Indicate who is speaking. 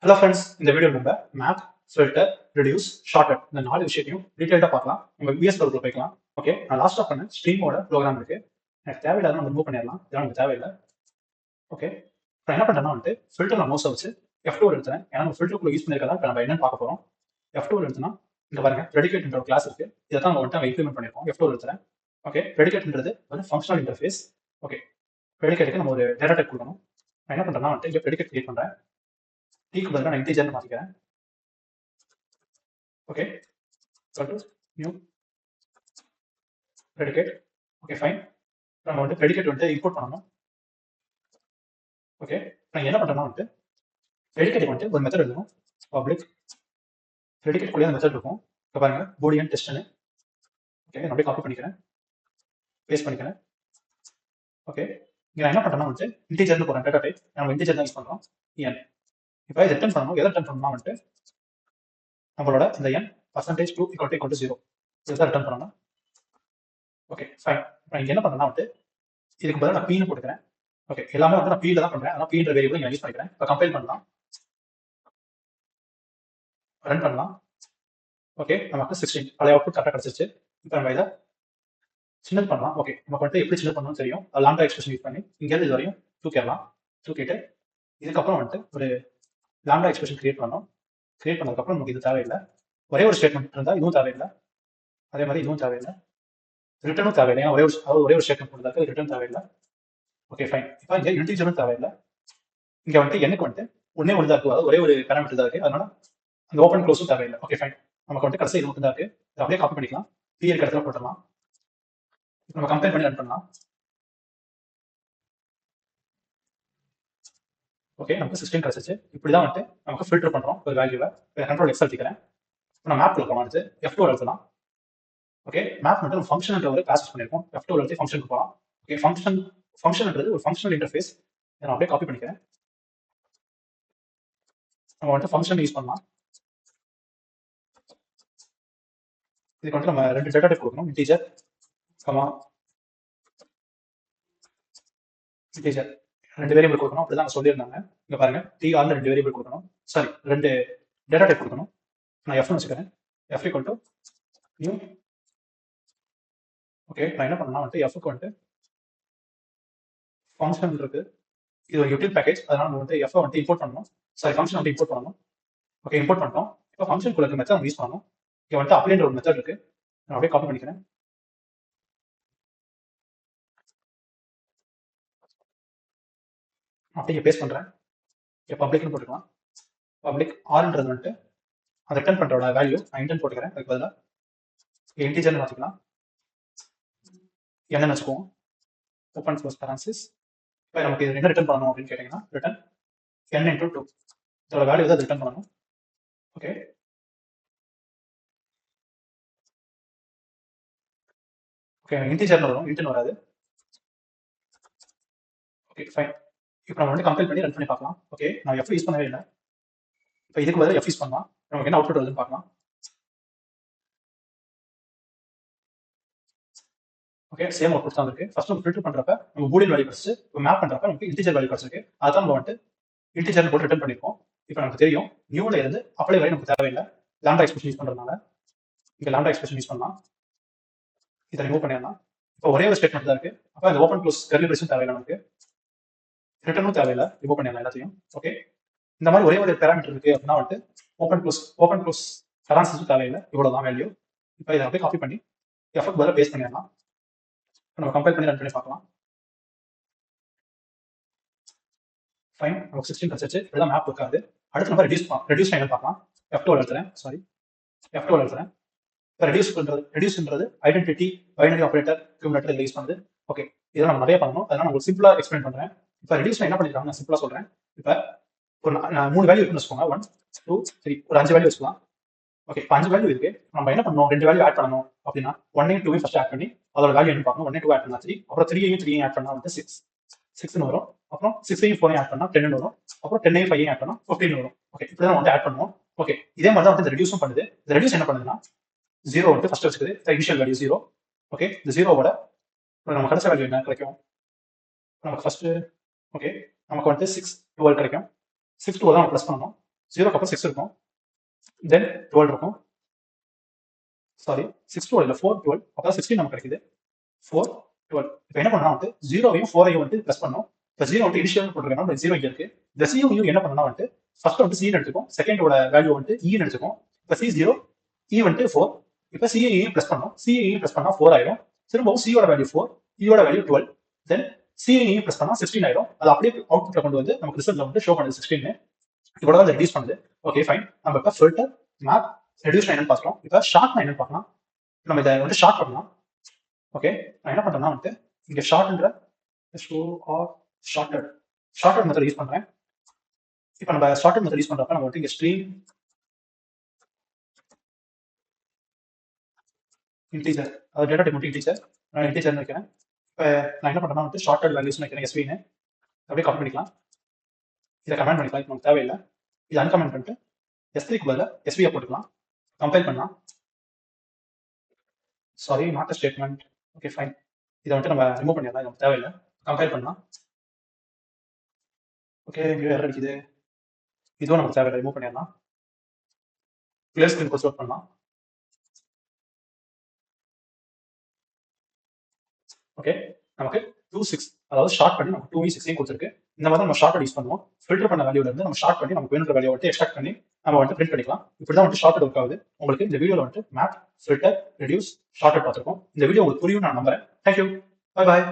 Speaker 1: Hello friends, இந்த video நம்ம map, filter, reduce, shortcut இந்த 4 விஷயத்தையும் டீடைல்டாக பார்க்கலாம். நம்ம விஎஸ் கோடுக்குள்ள போய்க்கலாம். ஓகே, நான் லாஸ்ட்டாக பண்ண ஸ்ட்ரீமோட ப்ரோக்ராம் இருக்கு. எனக்கு தேவையில்லாத நம்ம ரிமூவ் பண்ணிடலாம். இதெல்லாம் நமக்கு தேவையில்லை. ஓகே, நான் என்ன பண்ணுறேன்னா ஃபில்டர் நான் மோஸ்ட் வச்சு F2 எடுத்துறேன். ஏன்னா நம்ம ஃபில்டருக்குள்ள யூஸ் பண்ணிருக்கா இப்போ நம்ம என்னன்னு பார்க்க போகிறோம். F2 எடுத்துனா இங்க பாருங்க, ப்ரெடிகேட்ன்ற ஒரு கிளாஸ் இருக்கு. இதை தான் நம்ம இம்ப்ளிமெண்ட் பண்ணிருக்கோம். F2 எடுத்துறேன். ஓகே, ப்ரெடிகேட்ன்றது ஒரு ஃபங்க்ஷனல் இன்டர்ஃபேஸ். ஓகே, ப்ரெடிகேட்டுக்கு நம்ம ஒரு டேட்டா டைப் கொடுக்கணும். நான் என்ன பண்ணுறேன்னா இங்கே ப்ரெடிகேட் கிரியேட் பண்ணுறேன். டீக்கு பதிலாக நான் இன்டிஜர்னு மாற்றிக்கிறேன். Okay, new predicate. Okay fine. நம்ம predicate இம்போர்ட் பண்ணணும். ஓகே, நான் என்ன பண்றேன்னா predicate ஒரு மெத்தட் எழுதணும். பப்ளிக் predicate குள்ளே மெத்தட் இருக்கும். இப்போ பாருங்க, பூலியன் டெஸ்ட்னு. ஓகே, நான் அப்படியே காப்பி பண்ணிக்கிறேன், பேஸ்ட் பண்ணிக்கிறேன். ஓகே, இங்க நான் என்ன பண்றேன்னா இன்டிஜர்னு போறேன். டேட்டா டைப் நம்ம இன்டிஜர் தான் யூஸ் பண்றோம். n. இப்போ இதை ரிட்டர்ன் பண்ணணும். எதை ரிட்டர்ன் பண்ணணும்னா நம்மளோட இந்த n %2 = 0 இதுதான் ரிட்டர்ன் பண்ணணும். Okay fine. நான் இங்க என்ன பண்றேன்னா இதுக்கு பதிலாக நான் p ன்னு போட்டுக்கிறேன். ஓகே, எல்லாமே நான் p ல தான் பண்றேன். அதான் p ன்ற வேரியபிள் யூஸ் பண்ணிக்கிறேன். இப்போ கம்பைல் பண்ணலாம், ரன் பண்ணலாம். ஓகே, நமக்கு 16 பழைய அவுட்புட் கரெக்டாக கிடைச்சிருச்சு. இப்போ நம்ம இதை சின்னது பண்ணலாம். ஓகே, நமக்கு எப்படி சின்ன பண்ணணும்னு தெரியும். லாம்டா எக்ஸ்பிரஷன் யூஸ் பண்ணி இங்கேருந்து இது வரையும் தூக்கிடலாம். தூக்கிட்டு இதுக்கப்புறம் ஒரு லாம்டா எக்ஸ்பிரஷன் கிரியேட் பண்ணணும். கிரியேட் பண்ணதுக்கப்புறம் நமக்கு இது தேவையில்லை. ஒரே ஒரு ஸ்டேட்மெண்ட் இருந்தால் இதுவும் தேவையில்லை. அதே மாதிரி இதுவும் தேவையில்லை. ரிட்டர்னும் தேவையில்லை. ஏன்னா ஒரே ஒரு ஸ்டேட்மெண்ட் இருந்தாக்க ரிட்டர்ன் தேவையில்லை. Okay fine. இப்போ இங்கே இன்டிஜரும் தேவையில்லை. இங்கே எனக்கு ஒன்னே ஒன்று தான் இருக்கு. அதாவது ஒரே ஒரு பேராமீட்டர் தான் இருக்கு. அதனால அந்த ஓப்பன் க்ளோஸும் தேவையில்லை. Okay fine. நமக்கு கடைசி இது மட்டும் தான் இருக்கு. இதை அப்படியே காப்பி பண்ணிக்கலாம். பிஎல் இடத்துல போட்டுடலாம். நம்ம கம்பேர் பண்ணி ரன் பண்ணலாம். ஓகே, நமக்கு 16 கிடைச்சிச்சு. இப்படிதான் நமக்கு ஃபில்டர் பண்றோம் ஒரு வேல்யூவை. கண்ட்ரோல் எக்ஸ் அழுத்திக்கிறேன். நான் மேப் போகலாம். F2 எழுதலாம். ஓகே, மேப் நம்ம ஃபங்க்ஷன் ஒரு கிளாஸ் பண்ணிருக்கோம். F2 எழுதி ஃபங்க்ஷனுக்கு போகலாம். ஓகே, ஃபங்க்ஷன்ன்றது ஒரு ஃபங்க்ஷனல் இன்டர்ஃபேஸ். நான் அப்படியே காப்பி பண்ணிக்கிறேன். நம்ம ஃபங்க்ஷன் யூஸ் பண்ணலாம். இதுக்கு நம்ம 2 டேட்டா டைப் கொடுக்கணும். இன்டிஜர் இன்டிஜர் 2 வேரியபிள் கொடுக்கணும். அப்படிதான் நான் சொல்லியிருந்தாங்க. இங்க பாருங்க, tr 2 வேரியபிள் கொடுக்கணும். சாரி, 2 டேட்டா டைப் கொடுக்கணும். நான் f வச்சுக்கிறேன். f = new. ஓகே, நான் என்ன பண்ணலாம் f க்கு ஃபங்க்ஷன் இருக்கு. இது ஒரு யூட்டில் பேக்கேஜ். அதனால நம்ம f இம்போர்ட் பண்ணணும். சாரி, ஃபங்க்ஷன் இம்போர்ட் பண்ணணும். ஓகே, இம்போர்ட் பண்ணிட்டோம். இப்போ ஃபங்க்ஷன் குள்ள மெத்தட் நம்ம யூஸ் பண்ணணும். இங்க அப்ளைன்ற ஒரு மெத்தட் இருக்கு. நான் அப்படியே காப்பி பண்ணிக்கிறேன். அப்படியே பேஸ்ட் பண்றேன். பப்ளிக்னு போட்டுக்கலாம். பப்ளிக் ஆர்ன்றது அதை ரிட்டர்ன் பண்றோட வேல்யூ நான் இன்டென்ட் போட்டுக்கிறேன். அதுக்கு பதிலாக இன்டிஜர்னு மாற்றிக்கலாம். என்னன்னு வச்சுக்குவோம். Open close parenthesis. இப்போ நமக்கு இது என்ன ரிட்டர்ன் பண்ணணும் அப்படின்னு கேட்டீங்கன்னா ரிட்டர்ன் n × 2 இதோட வேல்யூ தான் ரிட்டர்ன் பண்ணணும். ஓகே, ஓகே, இன்டிஜர்னு வரும், இன்ட்னு வராது. Okay fine. இப்போ நம்ம கம்பைல் பண்ணி ரன் பண்ணி பார்க்கலாம். ஓகே, நான் f யூஸ் பண்ணவே இல்லை. இப்போ இதுக்கு பதிலாக f யூஸ் பண்ணலாம். நமக்கு என்ன அவுட்புட் வருதுன்னு பார்க்கலாம். ஓகே, சேம் அவுட்புட் தான் இருக்கு. ஃபர்ஸ்ட் நம்ம ஃபில்டர் பண்றப்ப நம்ம பூலியன் வேல்யூ கிடைச்சு, இப்போ மேப் பண்றப்ப நமக்கு இன்டிஜர் வேல்யூ கிடைச்சிருக்கு. அதான் நம்ம இன்டிஜர்னு போட்டு ரிட்டர்ன் பண்ணிருக்கோம். இப்போ நமக்கு தெரியும் நியூல இருந்து அப்ளை வரை நமக்கு தேவையில்லை. லாம்டா எக்ஸ்பிரஷன் யூஸ் பண்றதுனால இங்க லாம்டா எக்ஸ்பிரஷன் யூஸ் பண்ணலாம். இதை ரிமூவ் பண்ணிடலாம். இப்போ ஒரே ஒரு ஸ்டேட்மெண்ட் தான் இருக்கு. அப்போ அந்த ஓப்பன் க்ளோஸ் கர்லி பிரேஸும் தேவையில்லை. நமக்கு ரிட்டர்னும் தேவையில்லை. ரிமூவ் பண்ணிடலாம் எல்லாத்தையும். ஓகே, இந்த மாதிரி ஒரே ஒரு பேராமீட்டர் இருக்கு அப்படின்னா ஓப்பன் க்ளோஸ் பேரான்சிஸும் தேவையில்லை. இவ்வளவுதான் வேல்யூ. இப்போ இதை அப்படியே காப்பி பண்ணி எஃப்க்கு பதிலாக பேஸ்ட் பண்ணிடலாம். நம்ம கம்பைல் பண்ணி ரன் பண்ணி பார்க்கலாம். ஃபைன், நமக்கு 16 கிடைச்சிச்சு. இப்படிதான் மேப் இருக்காது. அடுத்து நம்ம ரெடியூஸ் என்ன பார்க்கலாம். F2 எழுதுறேன். சாரி, F2 எழுதுறேன். இப்போ ரெடியூஸ்ன்றது ஐடென்டிட்டி, பைனரி ஆபரேட்டர், கியூமுலேட்டர் இதில் யூஸ் பண்ணுது. ஓகே, இதெல்லாம் நம்ம நிறைய பண்ணணும். அதனால நான் உங்களுக்கு சிம்பிளா எக்ஸ்பிளைன் பண்றேன். இப்போ ரெடியூஸ் என்ன பண்ணிருக்காங்க நான் சிம்பிளா சொல்றேன். இப்போ ஒரு 3 வேல்யூ இருக்குன்னு வச்சுக்கோங்க. 1 2 3 ஒரு 5 வேல்யூ வச்சுக்கலாம். ஓகே, இப்போ 5 வேல்யூ இருக்கு. நம்ம என்ன பண்ணணும், 2 வேல்யூ ஆட் பண்ணணும் அப்படின்னா 1 2 ஃபர்ஸ்ட் ஆட் பண்ணி அதோட வேல்யூ என்ன பார்க்கணும். 1 2 ஆட் பண்ணா 3, அப்புறம் 3 ஆட் பண்ணா 6 வரும். அப்புறம் 6 4 ஆட் பண்ணா 10 வரும். அப்புறம் 10 5 ஆட் பண்ணா 15 வரும். ஓகே, இப்படிதான் ஆட் பண்ணுவோம். ஓகே, இதே மாதிரி தான் இந்த ரெடியூஸும் பண்ணுது. இந்த ரெடியூஸ் என்ன பண்ணுதுன்னா 0 ஃபர்ஸ்ட் வச்சுக்குது. Initial value 0. ஓகே, இந்த 0வோட நம்ம கிடைச்ச வேல்யூ என்ன கிடைக்கும். நமக்கு ஃபர்ஸ்ட் ஓகே நமக்கு 6 12 கிடைக்கும். 6 12 தான் ப்ளஸ் பண்ணணும். ஜீரோக்கு அப்புறம் 6 இருக்கும், தென் 12 இருக்கும். சாரி 6 12 இல்லை 4 12, அப்போ 16 நமக்கு கிடைக்குது. 4 12. இப்போ என்ன பண்ணா வந்துட்டு 0வையும் 4ஐயும் வந்துட்டு ப்ளஸ் பண்ணோம். இப்போ 0 வந்துட்டு இனிஷியல் போட்டுருக்கோம், 0 இங்கே இருக்கு. இந்த சியும் என்ன பண்ணா வந்துட்டு ஃபர்ஸ்ட் வந்து சி எடுத்துக்கும், செகண்டோட வேல்யூ வந்துட்டு இ எடுத்துக்கும். இப்போ சி 0, இ வந்துட்டு 4. இப்போ சிஐயும் ப்ளஸ் பண்ணோம், சிஐயும் ப்ளஸ் பண்ணா 4 ஆயிடும். திரும்பவும் சியோட வேல்யூ 4, இயோட வேல்யூ 12, தென் சிஐயும் ப்ளஸ் பண்ணா 16 ஆயிடும். அது அப்படியே அவுட்புட்ல கொண்டு வந்து நமக்கு ரிசல்ட்ல வந்து ஷோ பண்ணுது 16. இதோட தான் ரெடியூஸ் பண்ணுது. Okay fine. நம்ம இப்போ ஃபில்டர், மேப், ரெடியூஸ் என்னன்னு பார்த்தோம். இப்போ ஷார்ட் என்னன்னு பார்க்கலாம். நம்ம இதை வந்து ஷார்ட் பண்ணலாம். ஓகே, நான் என்ன பண்றேன்னா வந்துட்டு இங்க ஷார்ட்ன்ற ஷோ ஆர் ஷார்ட்டட் மெத்தட் யூஸ் பண்றேன். இப்போ நம்ம ஷார்ட்டட் மெத்தட் யூஸ் பண்றப்ப நம்ம வந்து இங்க ஸ்ட்ரீம் இன்டீஜர், அதாவது டேட்டா டைப் மட்டும் இன்டீஜர், நான் இன்டீஜர்னு வைக்கிறேன். இப்போ நான் என்ன பண்றேன்னா வந்துட்டு ஷார்ட்டட் வேல்யூஸ் வைக்கிறேன், எஸ்வின்னு அப்படியே காப்பி பண்ணிக்கலாம். இதை கமெண்ட் பண்ணிக்கலாம், இப்போ நமக்கு தேவையில்லை. இதை அன்கமெண்ட் பண்ணிட்டு S3க்கு பதிலாக எஸ்வியை போட்டுக்கலாம். கம்பைல் பண்ணலாம். Sorry, not a statement. Okay fine. இதை வந்துட்டு நம்ம ரிமூவ் பண்ணிடலாம், இது நமக்கு தேவையில்லை. கம்பைல் பண்ணலாம். ஓகே, இங்கே எரர் அடிக்குது, இதுவும் நமக்கு தேவையில்லை, ரிமூவ் பண்ணிடலாம். கிளியர் ஸ்கிரீன் கோர்ஸ் ஒர்க் பண்ணலாம். ஓகே, நமக்கு 2 6, அதாவது ஷார்ட் பண்ணி நமக்கு 2 6 கொடுத்துருக்கு. இந்த மாதிரி நம்ம ஷார்ட் யூஸ் பண்ணுவோம். ஃபில்டர் பண்ண வேல்யூல இருந்து நம்ம ஷார்ட் பண்ணி நமக்கு வேணுன்ற வேல்யூ வந்து எக்ஸ்ட்ராக்ட் பண்ணி நம்ம வந்து பிரிண்ட் பண்ணிக்கலாம். இப்படி தான் வந்து ஷார்ட் ஒர்க் ஆகுது. உங்களுக்கு இந்த வீடியோல வந்து மேப், ஃபில்டர், ரெடியூஸ், ஷார்ட் பார்த்துருக்கோம். இந்த வீடியோ உங்களுக்கு புரியும் நான் நம்புறேன். Thank you, bye bye.